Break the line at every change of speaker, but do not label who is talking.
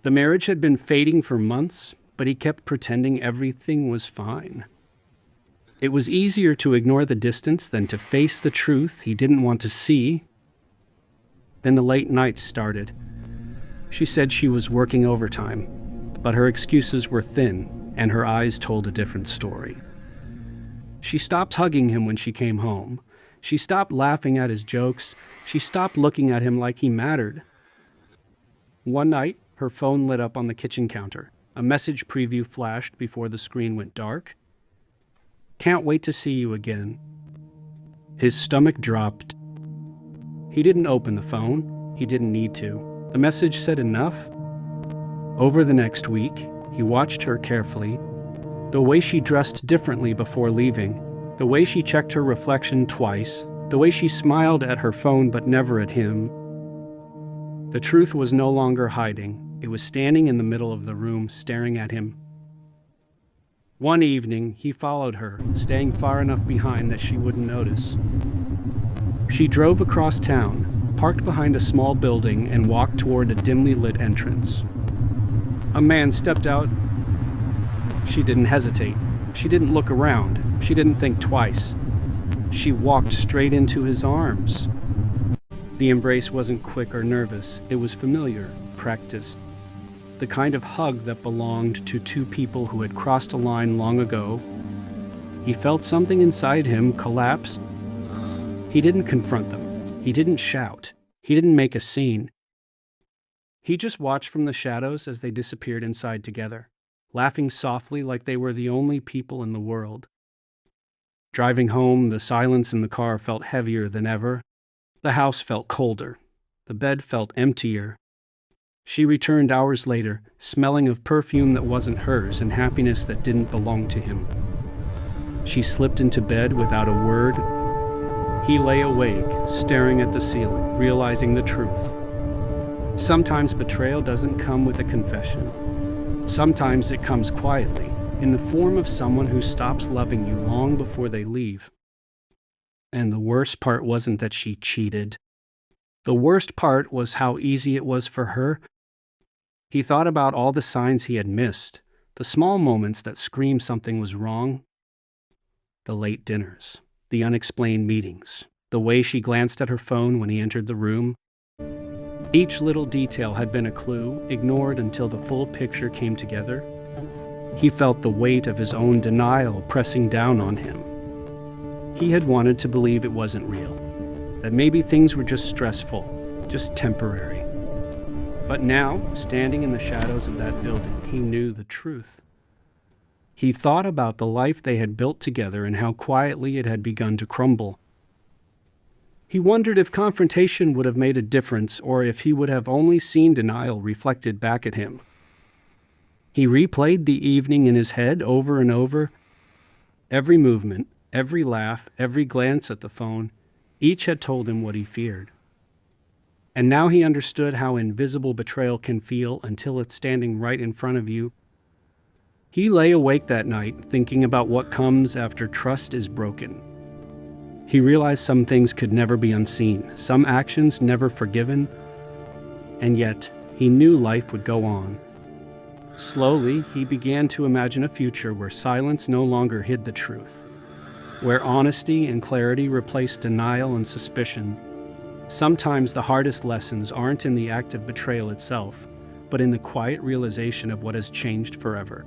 The marriage had been fading for months, but he kept pretending everything was fine. It was easier to ignore the distance than to face the truth he didn't want to see. Then the late nights started. She said she was working overtime, but her excuses were thin, and her eyes told a different story. She stopped hugging him when she came home. She stopped laughing at his jokes. She stopped looking at him like he mattered. One night, her phone lit up on the kitchen counter. A message preview flashed before the screen went dark. "Can't wait to see you again." His stomach dropped. He didn't open the phone. He didn't need to. The message said enough. Over the next week, he watched her carefully. The way she dressed differently before leaving, the way she checked her reflection twice, the way she smiled at her phone but never at him. The truth was no longer hiding. It was standing in the middle of the room, staring at him. One evening, he followed her, staying far enough behind that she wouldn't notice. She drove across town, parked behind a small building, and walked toward a dimly lit entrance. A man stepped out. She didn't hesitate. She didn't look around. She didn't think twice. She walked straight into his arms. The embrace wasn't quick or nervous. It was familiar, practiced. The kind of hug that belonged to two people who had crossed a line long ago. He felt something inside him collapse. He didn't confront them. He didn't shout. He didn't make a scene. He just watched from the shadows as they disappeared inside together, laughing softly like they were the only people in the world. Driving home, the silence in the car felt heavier than ever. The house felt colder. The bed felt emptier. She returned hours later, smelling of perfume that wasn't hers and happiness that didn't belong to him. She slipped into bed without a word. He lay awake, staring at the ceiling, realizing the truth. Sometimes betrayal doesn't come with a confession. Sometimes it comes quietly, in the form of someone who stops loving you long before they leave. And the worst part wasn't that she cheated. The worst part was how easy it was for her. He thought about all the signs he had missed, the small moments that screamed something was wrong. The late dinners, the unexplained meetings, the way she glanced at her phone when he entered the room. Each little detail had been a clue, ignored until the full picture came together. He felt the weight of his own denial pressing down on him. He had wanted to believe it wasn't real, that maybe things were just stressful, just temporary. But now, standing in the shadows of that building, he knew the truth. He thought about the life they had built together and how quietly it had begun to crumble. He wondered if confrontation would have made a difference or if he would have only seen denial reflected back at him. He replayed the evening in his head over and over. Every movement, every laugh, every glance at the phone, each had told him what he feared. And now he understood how invisible betrayal can feel until it's standing right in front of you. He lay awake that night, thinking about what comes after trust is broken. He realized some things could never be unseen, some actions never forgiven, and yet he knew life would go on. Slowly, he began to imagine a future where silence no longer hid the truth, where honesty and clarity replaced denial and suspicion. Sometimes the hardest lessons aren't in the act of betrayal itself, but in the quiet realization of what has changed forever.